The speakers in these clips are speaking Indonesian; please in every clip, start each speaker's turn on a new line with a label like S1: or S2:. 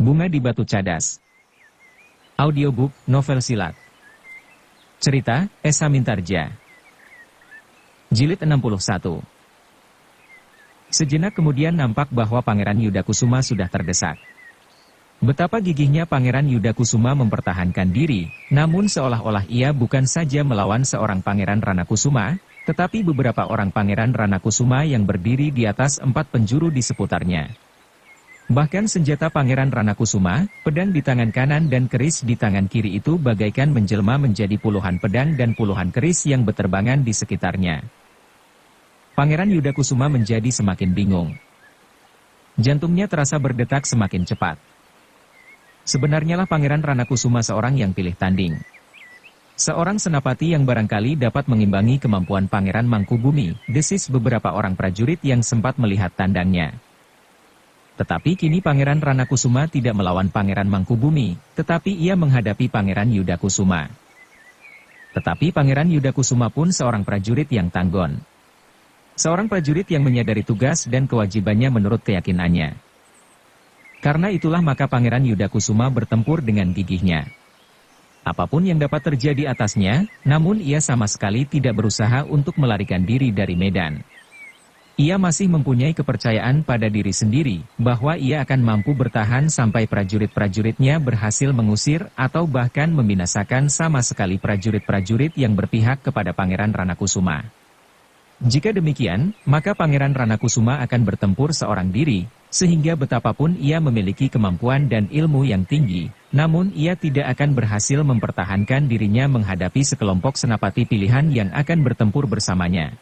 S1: Bunga di Batu Cadas. Audiobook, novel silat. Cerita, Esa Mintarja. Jilid 61. Sejenak kemudian nampak bahwa Pangeran Yudakusuma sudah terdesak. Betapa gigihnya Pangeran Yudakusuma mempertahankan diri, namun seolah-olah ia bukan saja melawan seorang Pangeran Ranakusuma, tetapi beberapa orang Pangeran Ranakusuma yang berdiri di atas 4 penjuru di seputarnya. Bahkan senjata Pangeran Ranakusuma, pedang di tangan kanan dan keris di tangan kiri itu bagaikan menjelma menjadi puluhan pedang dan puluhan keris yang beterbangan di sekitarnya. Pangeran Yudakusuma menjadi semakin bingung. Jantungnya terasa berdetak semakin cepat. Sebenarnya lah Pangeran Ranakusuma seorang yang pilih tanding. Seorang senapati yang barangkali dapat mengimbangi kemampuan Pangeran Mangkubumi, desis beberapa orang prajurit yang sempat melihat tandangnya. Tetapi kini Pangeran Ranakusuma tidak melawan Pangeran Mangkubumi, tetapi ia menghadapi Pangeran Yudakusuma. Tetapi Pangeran Yudakusuma pun seorang prajurit yang tanggon. Seorang prajurit yang menyadari tugas dan kewajibannya menurut keyakinannya. Karena itulah maka Pangeran Yudakusuma bertempur dengan gigihnya. Apapun yang dapat terjadi atasnya, namun ia sama sekali tidak berusaha untuk melarikan diri dari medan. Ia masih mempunyai kepercayaan pada diri sendiri, bahwa ia akan mampu bertahan sampai prajurit-prajuritnya berhasil mengusir atau bahkan membinasakan sama sekali prajurit-prajurit yang berpihak kepada Pangeran Ranakusuma. Jika demikian, maka Pangeran Ranakusuma akan bertempur seorang diri, sehingga betapapun ia memiliki kemampuan dan ilmu yang tinggi, namun ia tidak akan berhasil mempertahankan dirinya menghadapi sekelompok senapati pilihan yang akan bertempur bersamanya.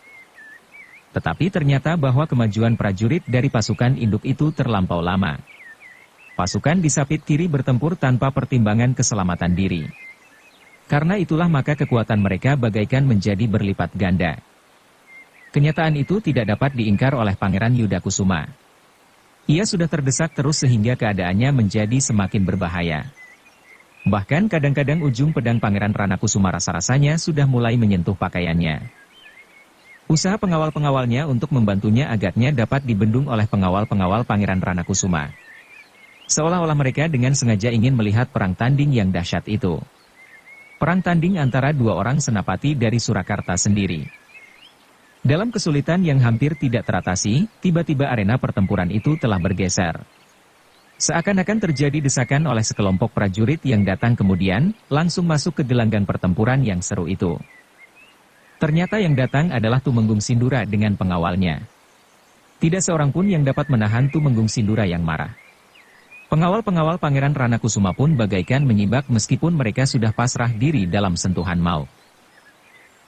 S1: Tetapi ternyata bahwa kemajuan prajurit dari pasukan induk itu terlampau lama. Pasukan di sapit kiri bertempur tanpa pertimbangan keselamatan diri. Karena itulah maka kekuatan mereka bagaikan menjadi berlipat ganda. Kenyataan itu tidak dapat diingkar oleh Pangeran Yudakusuma. Ia sudah terdesak terus sehingga keadaannya menjadi semakin berbahaya. Bahkan kadang-kadang ujung pedang Pangeran Ranakusuma rasa-rasanya sudah mulai menyentuh pakaiannya. Usaha pengawal-pengawalnya untuk membantunya agaknya dapat dibendung oleh pengawal-pengawal Pangeran Ranakusuma. Seolah-olah mereka dengan sengaja ingin melihat perang tanding yang dahsyat itu. Perang tanding antara dua orang senapati dari Surakarta sendiri. Dalam kesulitan yang hampir tidak teratasi, tiba-tiba arena pertempuran itu telah bergeser. Seakan-akan terjadi desakan oleh sekelompok prajurit yang datang kemudian, langsung masuk ke gelanggang pertempuran yang seru itu. Ternyata yang datang adalah Tumenggung Sindura dengan pengawalnya. Tidak seorang pun yang dapat menahan Tumenggung Sindura yang marah. Pengawal-pengawal Pangeran Ranakusuma pun bagaikan menyibak meskipun mereka sudah pasrah diri dalam sentuhan maut.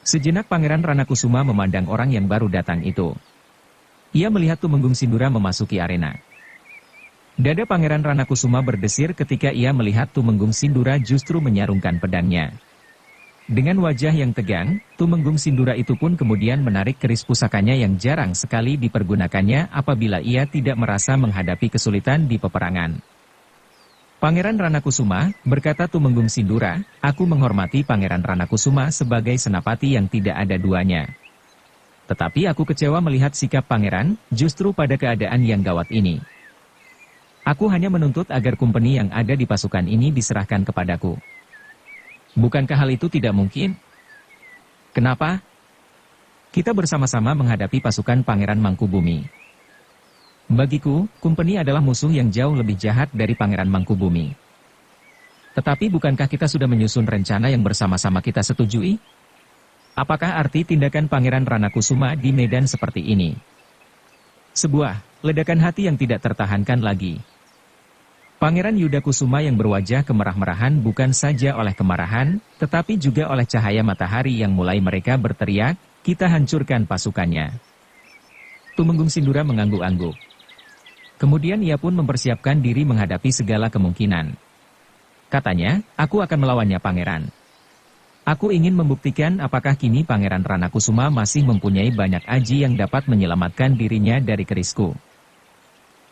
S1: Sejenak Pangeran Ranakusuma memandang orang yang baru datang itu. Ia melihat Tumenggung Sindura memasuki arena. Dada Pangeran Ranakusuma berdesir ketika ia melihat Tumenggung Sindura justru menyarungkan pedangnya. Dengan wajah yang tegang, Tumenggung Sindura itu pun kemudian menarik keris pusakanya yang jarang sekali dipergunakannya apabila ia tidak merasa menghadapi kesulitan di peperangan. Pangeran Ranakusuma, berkata Tumenggung Sindura, aku menghormati Pangeran Ranakusuma sebagai senapati yang tidak ada duanya. Tetapi aku kecewa melihat sikap Pangeran, justru pada keadaan yang gawat ini. Aku hanya menuntut agar kumpeni yang ada di pasukan ini diserahkan kepadaku. Bukankah hal itu tidak mungkin? Kenapa? Kita bersama-sama menghadapi pasukan Pangeran Mangkubumi. Bagiku, kumpeni adalah musuh yang jauh lebih jahat dari Pangeran Mangkubumi. Tetapi bukankah kita sudah menyusun rencana yang bersama-sama kita setujui? Apakah arti tindakan Pangeran Ranakusuma di medan seperti ini? Sebuah ledakan hati yang tidak tertahankan lagi. Pangeran Yudakusuma yang berwajah kemerah-merahan bukan saja oleh kemarahan, tetapi juga oleh cahaya matahari yang mulai mereka berteriak, kita hancurkan pasukannya. Tumenggung Sindura mengangguk-angguk. Kemudian ia pun mempersiapkan diri menghadapi segala kemungkinan. Katanya, aku akan melawannya Pangeran. Aku ingin membuktikan apakah kini Pangeran Ranakusuma masih mempunyai banyak aji yang dapat menyelamatkan dirinya dari kerisku.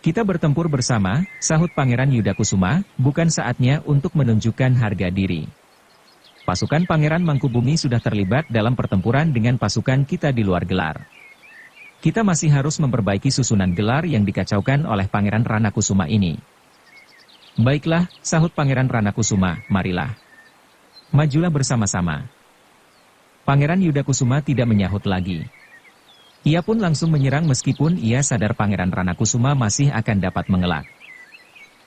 S1: Kita bertempur bersama, sahut Pangeran Yudakusuma, bukan saatnya untuk menunjukkan harga diri. Pasukan Pangeran Mangkubumi sudah terlibat dalam pertempuran dengan pasukan kita di luar gelar. Kita masih harus memperbaiki susunan gelar yang dikacaukan oleh Pangeran Ranakusuma ini. Baiklah, sahut Pangeran Ranakusuma, marilah. Majulah bersama-sama. Pangeran Yudakusuma tidak menyahut lagi. Ia pun langsung menyerang meskipun ia sadar Pangeran Ranakusuma masih akan dapat mengelak.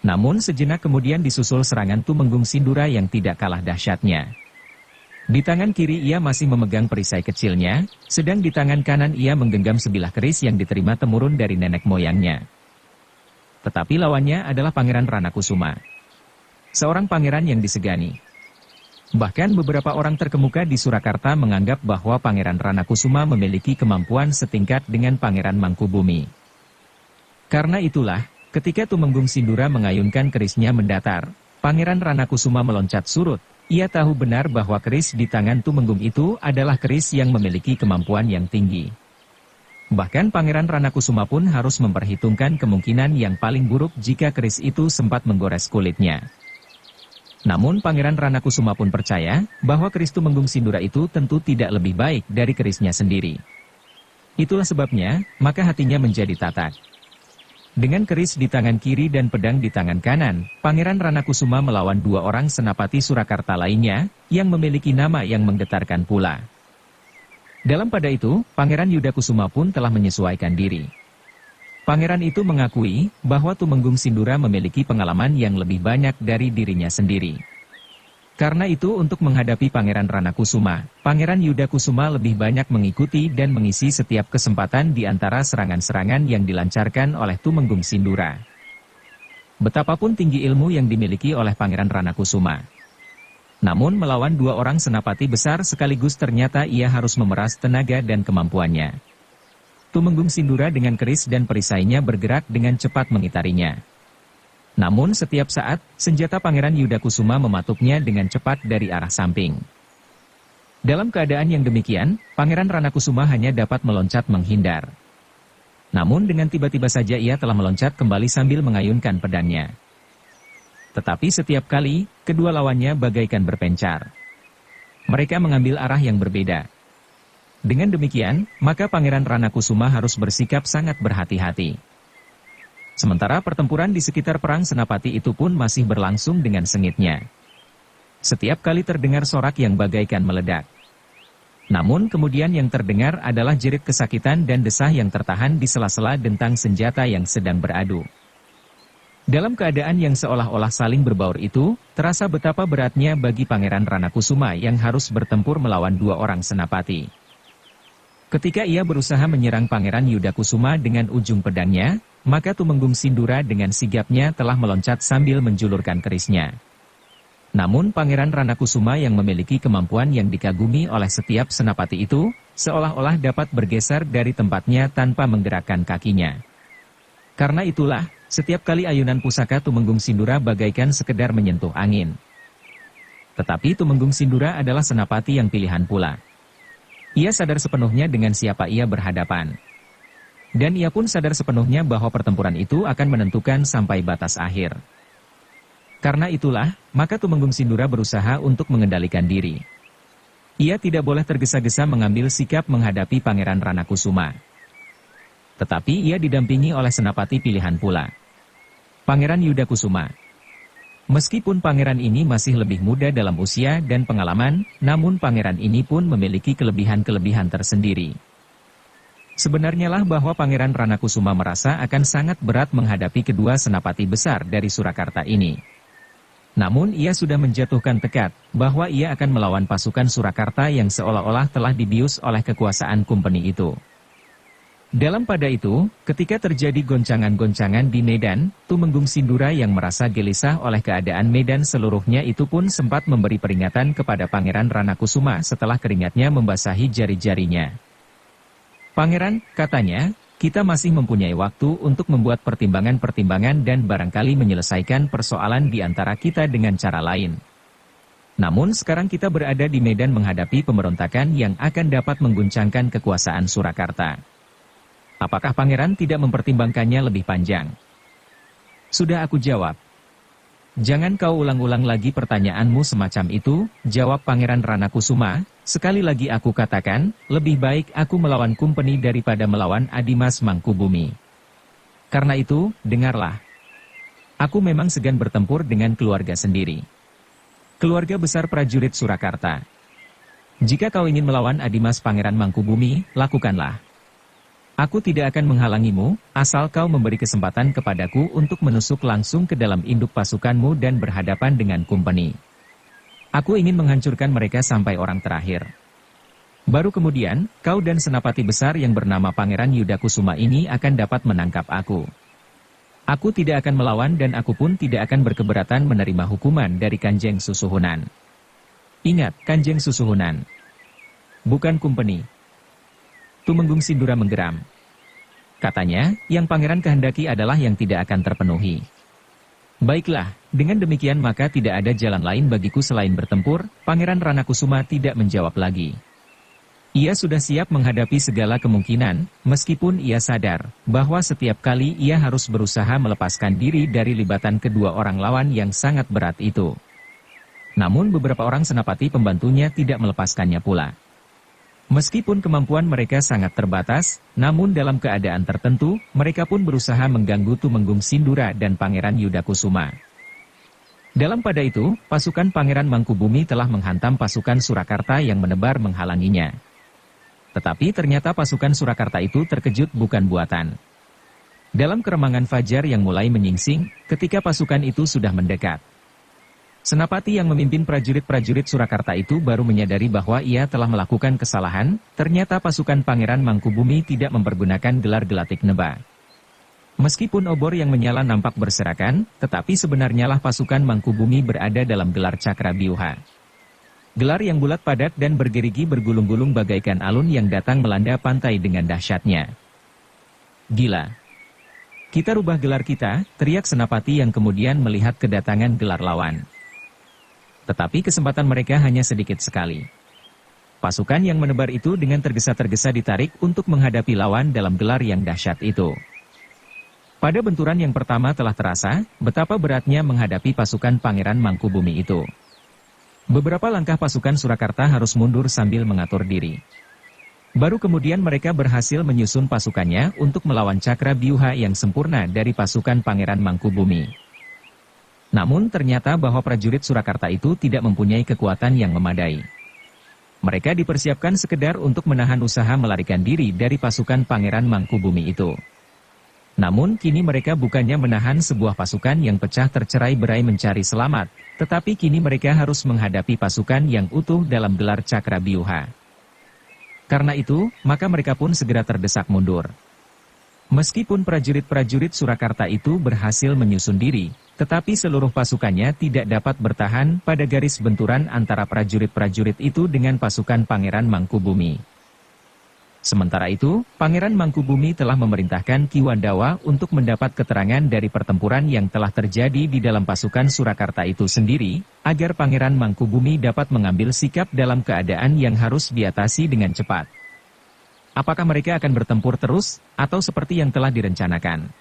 S1: Namun sejenak kemudian disusul serangan Tumenggung Sindura yang tidak kalah dahsyatnya. Di tangan kiri ia masih memegang perisai kecilnya, sedang di tangan kanan ia menggenggam sebilah keris yang diterima temurun dari nenek moyangnya. Tetapi lawannya adalah Pangeran Ranakusuma. Seorang pangeran yang disegani. Bahkan beberapa orang terkemuka di Surakarta menganggap bahwa Pangeran Ranakusuma memiliki kemampuan setingkat dengan Pangeran Mangkubumi. Karena itulah, ketika Tumenggung Sindura mengayunkan kerisnya mendatar, Pangeran Ranakusuma meloncat surut. Ia tahu benar bahwa keris di tangan Tumenggung itu adalah keris yang memiliki kemampuan yang tinggi. Bahkan Pangeran Ranakusuma pun harus memperhitungkan kemungkinan yang paling buruk jika keris itu sempat menggores kulitnya. Namun Pangeran Ranakusuma pun percaya bahwa keris Tumenggung Sindura itu tentu tidak lebih baik dari kerisnya sendiri. Itulah sebabnya, maka hatinya menjadi tatak. Dengan keris di tangan kiri dan pedang di tangan kanan, Pangeran Ranakusuma melawan dua orang senapati Surakarta lainnya, yang memiliki nama yang menggetarkan pula. Dalam pada itu, Pangeran Yudakusuma pun telah menyesuaikan diri. Pangeran itu mengakui bahwa Tumenggung Sindura memiliki pengalaman yang lebih banyak dari dirinya sendiri. Karena itu untuk menghadapi Pangeran Ranakusuma, Pangeran Yudakusuma lebih banyak mengikuti dan mengisi setiap kesempatan di antara serangan-serangan yang dilancarkan oleh Tumenggung Sindura. Betapapun tinggi ilmu yang dimiliki oleh Pangeran Ranakusuma. Namun melawan dua orang senapati besar sekaligus ternyata ia harus memeras tenaga dan kemampuannya. Tumenggung Sindura dengan keris dan perisainya bergerak dengan cepat mengitarinya. Namun setiap saat, senjata Pangeran Yudakusuma mematuknya dengan cepat dari arah samping. Dalam keadaan yang demikian, Pangeran Ranakusuma hanya dapat meloncat menghindar. Namun dengan tiba-tiba saja ia telah meloncat kembali sambil mengayunkan pedangnya. Tetapi setiap kali, kedua lawannya bagaikan berpencar. Mereka mengambil arah yang berbeda. Dengan demikian, maka Pangeran Ranakusuma harus bersikap sangat berhati-hati. Sementara pertempuran di sekitar perang senapati itu pun masih berlangsung dengan sengitnya. Setiap kali terdengar sorak yang bagaikan meledak. Namun kemudian yang terdengar adalah jerit kesakitan dan desah yang tertahan di sela-sela dentang senjata yang sedang beradu. Dalam keadaan yang seolah-olah saling berbaur itu, terasa betapa beratnya bagi Pangeran Ranakusuma yang harus bertempur melawan dua orang senapati. Ketika ia berusaha menyerang Pangeran Yudakusuma dengan ujung pedangnya, maka Tumenggung Sindura dengan sigapnya telah meloncat sambil menjulurkan kerisnya. Namun Pangeran Ranakusuma yang memiliki kemampuan yang dikagumi oleh setiap senapati itu, seolah-olah dapat bergeser dari tempatnya tanpa menggerakkan kakinya. Karena itulah, setiap kali ayunan pusaka Tumenggung Sindura bagaikan sekedar menyentuh angin. Tetapi Tumenggung Sindura adalah senapati yang pilihan pula. Ia sadar sepenuhnya dengan siapa ia berhadapan. Dan ia pun sadar sepenuhnya bahwa pertempuran itu akan menentukan sampai batas akhir. Karena itulah, maka Tumenggung Sindura berusaha untuk mengendalikan diri. Ia tidak boleh tergesa-gesa mengambil sikap menghadapi Pangeran Ranakusuma. Tetapi ia didampingi oleh senapati pilihan pula. Pangeran Yudakusuma. Meskipun pangeran ini masih lebih muda dalam usia dan pengalaman, namun pangeran ini pun memiliki kelebihan-kelebihan tersendiri. Sebenarnya lah bahwa Pangeran Ranakusuma merasa akan sangat berat menghadapi kedua senapati besar dari Surakarta ini. Namun ia sudah menjatuhkan tekad bahwa ia akan melawan pasukan Surakarta yang seolah-olah telah dibius oleh kekuasaan kumpeni itu. Dalam pada itu, ketika terjadi goncangan-goncangan di medan, Tumenggung Sindura yang merasa gelisah oleh keadaan medan seluruhnya itu pun sempat memberi peringatan kepada Pangeran Ranakusuma setelah keringatnya membasahi jari-jarinya. Pangeran, katanya, kita masih mempunyai waktu untuk membuat pertimbangan-pertimbangan dan barangkali menyelesaikan persoalan di antara kita dengan cara lain. Namun sekarang kita berada di medan menghadapi pemberontakan yang akan dapat mengguncangkan kekuasaan Surakarta. Apakah Pangeran tidak mempertimbangkannya lebih panjang? Sudah aku jawab. Jangan kau ulang-ulang lagi pertanyaanmu semacam itu, jawab Pangeran Ranakusuma. Sekali lagi aku katakan, lebih baik aku melawan kumpeni daripada melawan Adimas Mangkubumi. Karena itu, dengarlah. Aku memang segan bertempur dengan keluarga sendiri. Keluarga besar prajurit Surakarta. Jika kau ingin melawan Adimas Pangeran Mangkubumi, lakukanlah. Aku tidak akan menghalangimu, asal kau memberi kesempatan kepadaku untuk menusuk langsung ke dalam induk pasukanmu dan berhadapan dengan Kumpeni. Aku ingin menghancurkan mereka sampai orang terakhir. Baru kemudian, kau dan senapati besar yang bernama Pangeran Yudakusuma ini akan dapat menangkap aku. Aku tidak akan melawan dan aku pun tidak akan berkeberatan menerima hukuman dari Kanjeng Susuhunan. Ingat, Kanjeng Susuhunan. Bukan Kumpeni. Tumenggung Sindura menggeram. Katanya, yang pangeran kehendaki adalah yang tidak akan terpenuhi. Baiklah, dengan demikian maka tidak ada jalan lain bagiku selain bertempur. Pangeran Ranakusuma tidak menjawab lagi. Ia sudah siap menghadapi segala kemungkinan, meskipun ia sadar bahwa setiap kali ia harus berusaha melepaskan diri dari libatan kedua orang lawan yang sangat berat itu. Namun beberapa orang senapati pembantunya tidak melepaskannya pula. Meskipun kemampuan mereka sangat terbatas, namun dalam keadaan tertentu, mereka pun berusaha mengganggu Tumenggung Sindura dan Pangeran Yudakusuma. Dalam pada itu, pasukan Pangeran Mangkubumi telah menghantam pasukan Surakarta yang menebar menghalanginya. Tetapi ternyata pasukan Surakarta itu terkejut bukan buatan. Dalam keremangan fajar yang mulai menyingsing, ketika pasukan itu sudah mendekat, senapati yang memimpin prajurit-prajurit Surakarta itu baru menyadari bahwa ia telah melakukan kesalahan. Ternyata pasukan Pangeran Mangkubumi tidak mempergunakan gelar gelatik neba. Meskipun obor yang menyala nampak berserakan, tetapi sebenarnya lah pasukan Mangkubumi berada dalam gelar cakra biuha. Gelar yang bulat padat dan bergerigi bergulung-gulung bagaikan alun yang datang melanda pantai dengan dahsyatnya. Gila. Kita rubah gelar kita, teriak senapati yang kemudian melihat kedatangan gelar lawan. Tetapi kesempatan mereka hanya sedikit sekali. Pasukan yang menebar itu dengan tergesa-tergesa ditarik untuk menghadapi lawan dalam gelar yang dahsyat itu. Pada benturan yang pertama telah terasa, betapa beratnya menghadapi pasukan Pangeran Mangkubumi itu. Beberapa langkah pasukan Surakarta harus mundur sambil mengatur diri. Baru kemudian mereka berhasil menyusun pasukannya untuk melawan cakra biuha yang sempurna dari pasukan Pangeran Mangkubumi. Namun ternyata bahwa prajurit Surakarta itu tidak mempunyai kekuatan yang memadai. Mereka dipersiapkan sekedar untuk menahan usaha melarikan diri dari pasukan Pangeran Mangkubumi itu. Namun kini mereka bukannya menahan sebuah pasukan yang pecah tercerai-berai mencari selamat, tetapi kini mereka harus menghadapi pasukan yang utuh dalam gelar cakra biuha. Karena itu, maka mereka pun segera terdesak mundur. Meskipun prajurit-prajurit Surakarta itu berhasil menyusun diri, tetapi seluruh pasukannya tidak dapat bertahan pada garis benturan antara prajurit-prajurit itu dengan pasukan Pangeran Mangkubumi. Sementara itu, Pangeran Mangkubumi telah memerintahkan Ki Wandawa untuk mendapat keterangan dari pertempuran yang telah terjadi di dalam pasukan Surakarta itu sendiri, agar Pangeran Mangkubumi dapat mengambil sikap dalam keadaan yang harus diatasi dengan cepat. Apakah mereka akan bertempur terus, atau seperti yang telah direncanakan?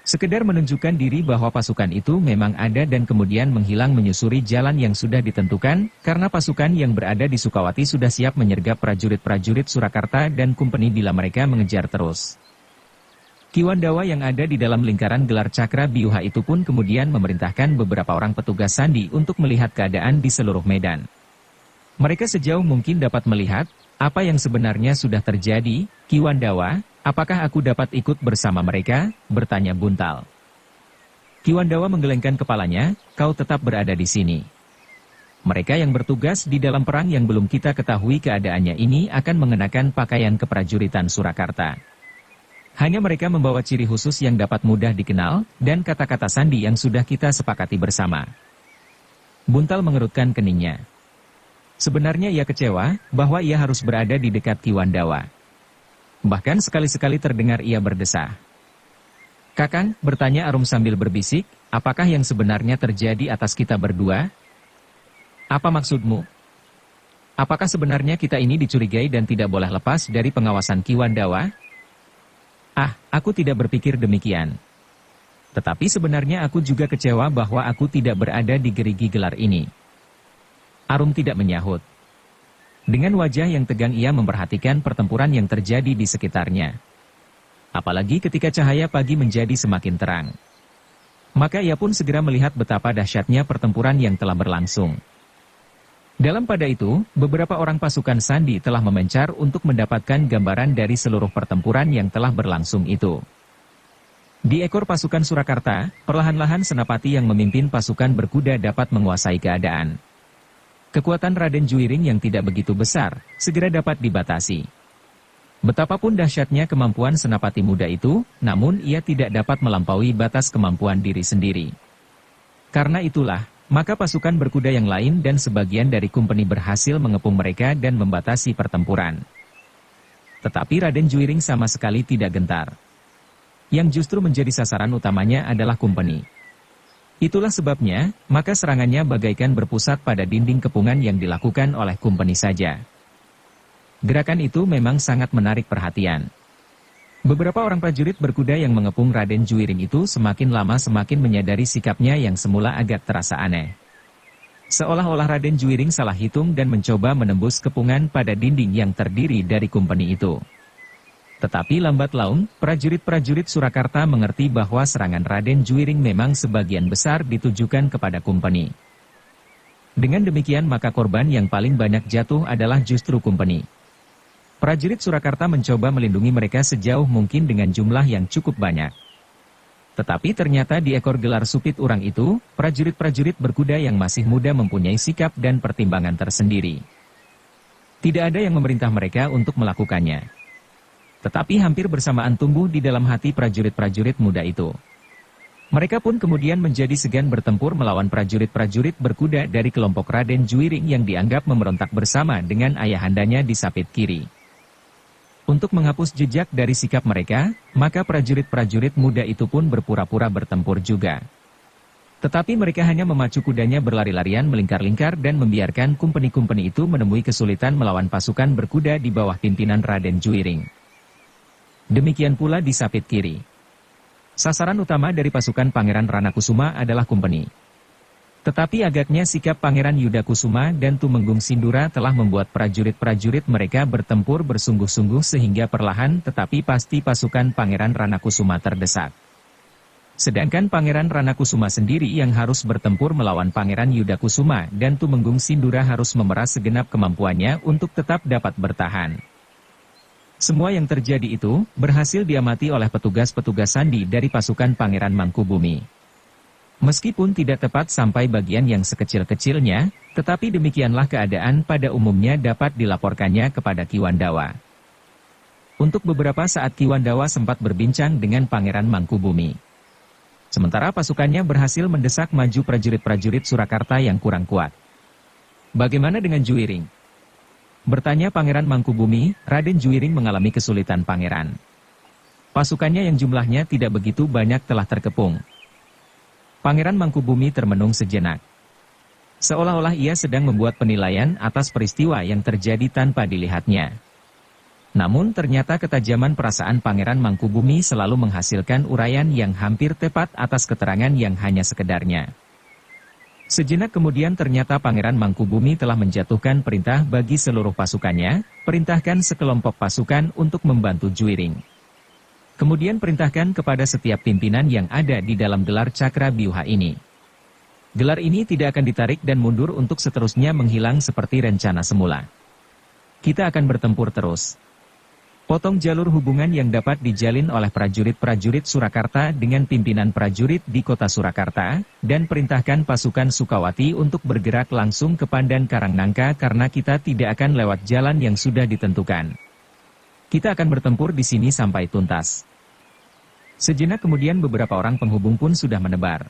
S1: Sekedar menunjukkan diri bahwa pasukan itu memang ada dan kemudian menghilang menyusuri jalan yang sudah ditentukan, karena pasukan yang berada di Sukawati sudah siap menyergap prajurit-prajurit Surakarta dan Kumpeni bila mereka mengejar terus. Ki Wandawa yang ada di dalam lingkaran gelar cakra biuha itu pun kemudian memerintahkan beberapa orang petugas sandi untuk melihat keadaan di seluruh medan. Mereka sejauh mungkin dapat melihat apa yang sebenarnya sudah terjadi. Ki Wandawa, apakah aku dapat ikut bersama mereka? Bertanya Buntal. Ki Wandawa menggelengkan kepalanya, kau tetap berada di sini. Mereka yang bertugas di dalam perang yang belum kita ketahui keadaannya ini akan mengenakan pakaian keprajuritan Surakarta. Hanya mereka membawa ciri khusus yang dapat mudah dikenal, dan kata-kata sandi yang sudah kita sepakati bersama. Buntal mengerutkan keningnya. Sebenarnya ia kecewa bahwa ia harus berada di dekat Ki Wandawa. Bahkan sekali-sekali terdengar ia berdesah. Kakang, bertanya Arum sambil berbisik, apakah yang sebenarnya terjadi atas kita berdua? Apa maksudmu? Apakah sebenarnya kita ini dicurigai dan tidak boleh lepas dari pengawasan Ki Wandawa? Ah, aku tidak berpikir demikian. Tetapi sebenarnya aku juga kecewa bahwa aku tidak berada di gerigi gelar ini. Arum tidak menyahut. Dengan wajah yang tegang ia memperhatikan pertempuran yang terjadi di sekitarnya. Apalagi ketika cahaya pagi menjadi semakin terang. Maka ia pun segera melihat betapa dahsyatnya pertempuran yang telah berlangsung. Dalam pada itu, beberapa orang pasukan Sandi telah memencar untuk mendapatkan gambaran dari seluruh pertempuran yang telah berlangsung itu. Di ekor pasukan Surakarta, perlahan-lahan Senapati yang memimpin pasukan berkuda dapat menguasai keadaan. Kekuatan Raden Juwiring yang tidak begitu besar, segera dapat dibatasi. Betapapun dahsyatnya kemampuan Senapati muda itu, namun ia tidak dapat melampaui batas kemampuan diri sendiri. Karena itulah, maka pasukan berkuda yang lain dan sebagian dari kumpeni berhasil mengepung mereka dan membatasi pertempuran. Tetapi Raden Juwiring sama sekali tidak gentar. Yang justru menjadi sasaran utamanya adalah kumpeni. Itulah sebabnya, maka serangannya bagaikan berpusat pada dinding kepungan yang dilakukan oleh kumpeni saja. Gerakan itu memang sangat menarik perhatian. Beberapa orang prajurit berkuda yang mengepung Raden Juwiring itu semakin lama semakin menyadari sikapnya yang semula agak terasa aneh. Seolah-olah Raden Juwiring salah hitung dan mencoba menembus kepungan pada dinding yang terdiri dari kumpeni itu. Tetapi lambat laun, prajurit-prajurit Surakarta mengerti bahwa serangan Raden Juwiring memang sebagian besar ditujukan kepada kumpeni. Dengan demikian maka korban yang paling banyak jatuh adalah justru kumpeni. Prajurit Surakarta mencoba melindungi mereka sejauh mungkin dengan jumlah yang cukup banyak. Tetapi ternyata di ekor gelar supit urang itu, prajurit-prajurit berkuda yang masih muda mempunyai sikap dan pertimbangan tersendiri. Tidak ada yang memerintah mereka untuk melakukannya. Tetapi hampir bersamaan tumbuh di dalam hati prajurit-prajurit muda itu. Mereka pun kemudian menjadi segan bertempur melawan prajurit-prajurit berkuda dari kelompok Raden Juwiring yang dianggap memberontak bersama dengan ayahandanya di Sapit Kiri. Untuk menghapus jejak dari sikap mereka, maka prajurit-prajurit muda itu pun berpura-pura bertempur juga. Tetapi mereka hanya memacu kudanya berlari-larian melingkar-lingkar dan membiarkan kumpeni-kumpeni itu menemui kesulitan melawan pasukan berkuda di bawah pimpinan Raden Juwiring. Demikian pula di Sapit Kiri. Sasaran utama dari pasukan Pangeran Ranakusuma adalah kumpeni. Tetapi agaknya sikap Pangeran Yudakusuma dan Tumenggung Sindura telah membuat prajurit-prajurit mereka bertempur bersungguh-sungguh sehingga perlahan tetapi pasti pasukan Pangeran Ranakusuma terdesak. Sedangkan Pangeran Ranakusuma sendiri yang harus bertempur melawan Pangeran Yudakusuma dan Tumenggung Sindura harus memeras segenap kemampuannya untuk tetap dapat bertahan. Semua yang terjadi itu berhasil diamati oleh petugas-petugas sandi dari pasukan Pangeran Mangkubumi. Meskipun tidak tepat sampai bagian yang sekecil-kecilnya, tetapi demikianlah keadaan pada umumnya dapat dilaporkannya kepada Ki Wandawa. Untuk beberapa saat Ki Wandawa sempat berbincang dengan Pangeran Mangkubumi. Sementara pasukannya berhasil mendesak maju prajurit-prajurit Surakarta yang kurang kuat. Bagaimana dengan Juwiring? Bertanya Pangeran Mangkubumi, Raden Juwiring mengalami kesulitan Pangeran. Pasukannya yang jumlahnya tidak begitu banyak telah terkepung. Pangeran Mangkubumi termenung sejenak. Seolah-olah ia sedang membuat penilaian atas peristiwa yang terjadi tanpa dilihatnya. Namun ternyata ketajaman perasaan Pangeran Mangkubumi selalu menghasilkan uraian yang hampir tepat atas keterangan yang hanya sekedarnya. Sejenak kemudian ternyata Pangeran Mangkubumi telah menjatuhkan perintah bagi seluruh pasukannya, perintahkan sekelompok pasukan untuk membantu Juwiring. Kemudian perintahkan kepada setiap pimpinan yang ada di dalam gelar Cakra Biuha ini. Gelar ini tidak akan ditarik dan mundur untuk seterusnya menghilang seperti rencana semula. Kita akan bertempur terus. Potong jalur hubungan yang dapat dijalin oleh prajurit-prajurit Surakarta dengan pimpinan prajurit di kota Surakarta, dan perintahkan pasukan Sukawati untuk bergerak langsung ke Pandan Karangnangka karena kita tidak akan lewat jalan yang sudah ditentukan. Kita akan bertempur di sini sampai tuntas. Sejenak kemudian beberapa orang penghubung pun sudah menebar.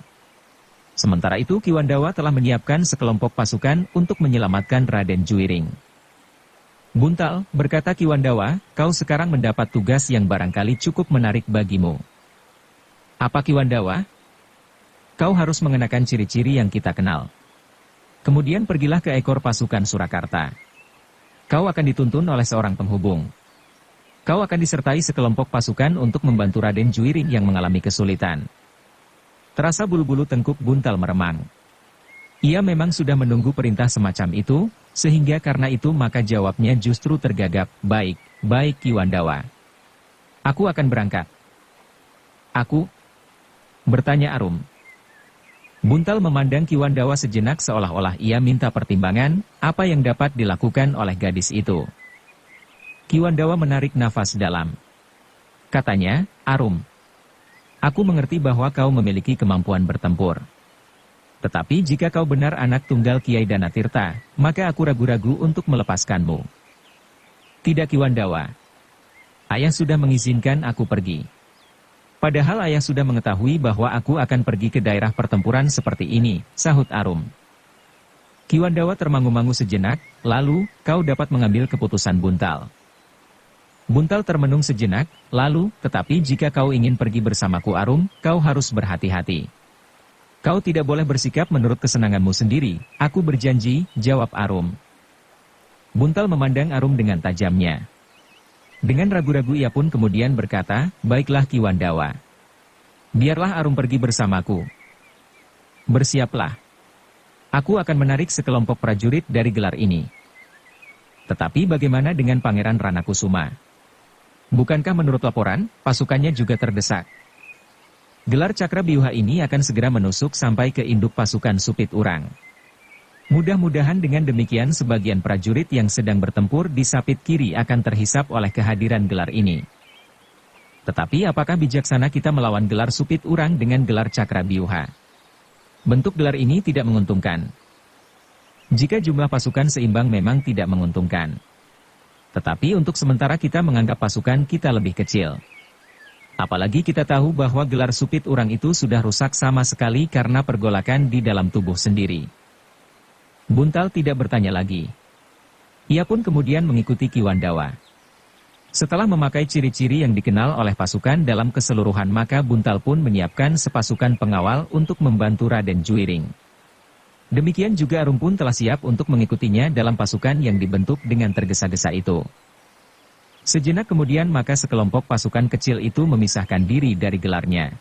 S1: Sementara itu Ki Wandawa telah menyiapkan sekelompok pasukan untuk menyelamatkan Raden Juwiring. Buntal, berkata Ki Wandawa, kau sekarang mendapat tugas yang barangkali cukup menarik bagimu. Apa Ki Wandawa? Kau harus mengenakan ciri-ciri yang kita kenal. Kemudian pergilah ke ekor pasukan Surakarta. Kau akan dituntun oleh seorang penghubung. Kau akan disertai sekelompok pasukan untuk membantu Raden Juwiring yang mengalami kesulitan. Terasa bulu-bulu tengkuk Buntal meremang. Ia memang sudah menunggu perintah semacam itu, sehingga karena itu maka jawabnya justru tergagap, baik, baik Ki Wandawa. Aku akan berangkat. Aku? Bertanya Arum. Buntal memandang Ki Wandawa sejenak seolah-olah ia minta pertimbangan, apa yang dapat dilakukan oleh gadis itu. Ki Wandawa menarik nafas dalam. Katanya, Arum, aku mengerti bahwa kau memiliki kemampuan bertempur. Tetapi jika kau benar anak tunggal Kiai Danatirta, maka aku ragu-ragu untuk melepaskanmu. Tidak Ki Wandawa. Ayah sudah mengizinkan aku pergi. Padahal ayah sudah mengetahui bahwa aku akan pergi ke daerah pertempuran seperti ini, sahut Arum. Ki Wandawa termangu-mangu sejenak, lalu, kau dapat mengambil keputusan Buntal. Buntal termenung sejenak, lalu, tetapi jika kau ingin pergi bersamaku Arum, kau harus berhati-hati. Kau tidak boleh bersikap menurut kesenanganmu sendiri, aku berjanji, jawab Arum. Buntal memandang Arum dengan tajamnya. Dengan ragu-ragu ia pun kemudian berkata, baiklah Ki Wandawa. Biarlah Arum pergi bersamaku. Bersiaplah. Aku akan menarik sekelompok prajurit dari gelar ini. Tetapi bagaimana dengan Pangeran Ranakusuma? Bukankah menurut laporan, pasukannya juga terdesak? Gelar Cakra Biuha ini akan segera menusuk sampai ke induk pasukan Supit Urang. Mudah-mudahan dengan demikian sebagian prajurit yang sedang bertempur di sapit kiri akan terhisap oleh kehadiran gelar ini. Tetapi apakah bijaksana kita melawan gelar Supit Urang dengan gelar Cakra Biuha? Bentuk gelar ini tidak menguntungkan. Jika jumlah pasukan seimbang memang tidak menguntungkan. Tetapi untuk sementara kita menganggap pasukan kita lebih kecil. Apalagi kita tahu bahwa gelar Supit Urang itu sudah rusak sama sekali karena pergolakan di dalam tubuh sendiri. Buntal tidak bertanya lagi. Ia pun kemudian mengikuti Ki Wandawa. Setelah memakai ciri-ciri yang dikenal oleh pasukan dalam keseluruhan maka Buntal pun menyiapkan sepasukan pengawal untuk membantu Raden Juiring. Demikian juga Arum pun telah siap untuk mengikutinya dalam pasukan yang dibentuk dengan tergesa-gesa itu. Sejenak kemudian maka sekelompok pasukan kecil itu memisahkan diri dari gelarnya.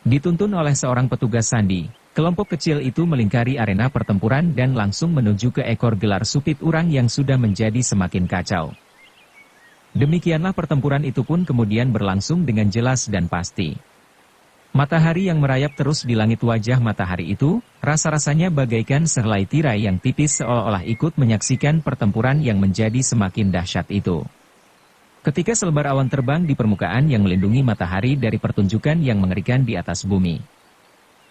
S1: Dituntun oleh seorang petugas sandi, kelompok kecil itu melingkari arena pertempuran dan langsung menuju ke ekor gelar Supit Urang yang sudah menjadi semakin kacau. Demikianlah pertempuran itu pun kemudian berlangsung dengan jelas dan pasti. Matahari yang merayap terus di langit wajah matahari itu, rasa-rasanya bagaikan sehelai tirai yang tipis seolah-olah ikut menyaksikan pertempuran yang menjadi semakin dahsyat itu. Ketika selebar awan terbang di permukaan yang melindungi matahari dari pertunjukan yang mengerikan di atas bumi.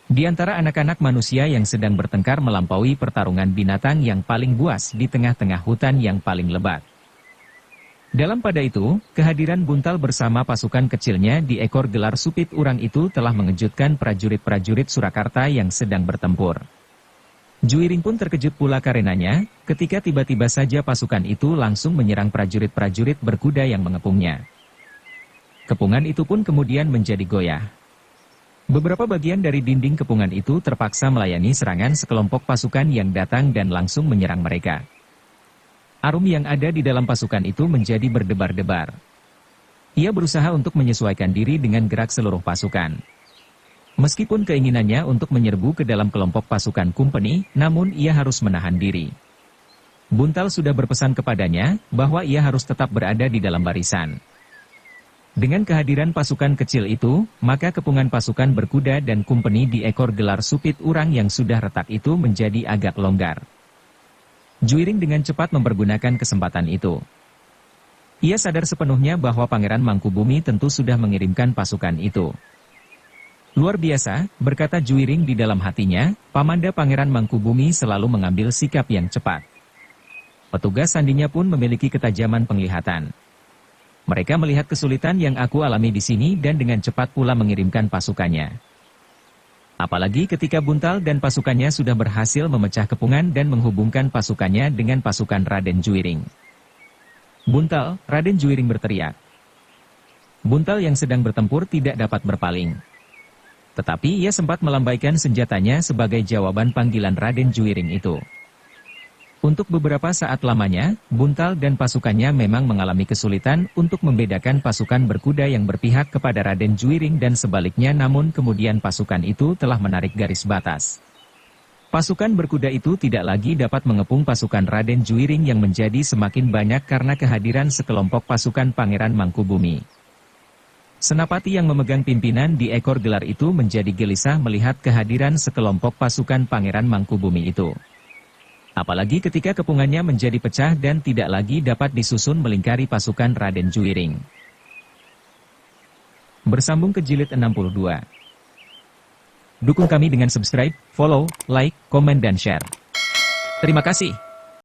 S1: Di antara anak-anak manusia yang sedang bertengkar melampaui pertarungan binatang yang paling buas di tengah-tengah hutan yang paling lebat. Dalam pada itu, kehadiran Buntal bersama pasukan kecilnya di ekor gelar Supit Urang itu telah mengejutkan prajurit-prajurit Surakarta yang sedang bertempur. Juiring pun terkejut pula karenanya, ketika tiba-tiba saja pasukan itu langsung menyerang prajurit-prajurit berkuda yang mengepungnya. Kepungan itu pun kemudian menjadi goyah. Beberapa bagian dari dinding kepungan itu terpaksa melayani serangan sekelompok pasukan yang datang dan langsung menyerang mereka. Arum yang ada di dalam pasukan itu menjadi berdebar-debar. Ia berusaha untuk menyesuaikan diri dengan gerak seluruh pasukan. Meskipun keinginannya untuk menyerbu ke dalam kelompok pasukan kumpeni, namun ia harus menahan diri. Buntal sudah berpesan kepadanya bahwa ia harus tetap berada di dalam barisan. Dengan kehadiran pasukan kecil itu, maka kepungan pasukan berkuda dan kumpeni di ekor gelar Supit Urang yang sudah retak itu menjadi agak longgar. Juiring dengan cepat mempergunakan kesempatan itu. Ia sadar sepenuhnya bahwa Pangeran Mangkubumi tentu sudah mengirimkan pasukan itu. Luar biasa, berkata Juiring di dalam hatinya, Pamanda Pangeran Mangkubumi selalu mengambil sikap yang cepat. Petugas sandinya pun memiliki ketajaman penglihatan. Mereka melihat kesulitan yang aku alami di sini dan dengan cepat pula mengirimkan pasukannya. Apalagi ketika Buntal dan pasukannya sudah berhasil memecah kepungan dan menghubungkan pasukannya dengan pasukan Raden Juiring. Buntal, Raden Juiring berteriak. Buntal yang sedang bertempur tidak dapat berpaling. Tetapi ia sempat melambaikan senjatanya sebagai jawaban panggilan Raden Juiring itu. Untuk beberapa saat lamanya, Buntal dan pasukannya memang mengalami kesulitan untuk membedakan pasukan berkuda yang berpihak kepada Raden Juiring dan sebaliknya, namun kemudian pasukan itu telah menarik garis batas. Pasukan berkuda itu tidak lagi dapat mengepung pasukan Raden Juiring yang menjadi semakin banyak karena kehadiran sekelompok pasukan Pangeran Mangkubumi. Senapati yang memegang pimpinan di ekor gelar itu menjadi gelisah melihat kehadiran sekelompok pasukan Pangeran Mangkubumi itu. Apalagi ketika kepungannya menjadi pecah dan tidak lagi dapat disusun melingkari pasukan Raden Juwiring. Bersambung ke jilid 62. Dukung kami dengan subscribe, follow, like, komen dan share. Terima kasih.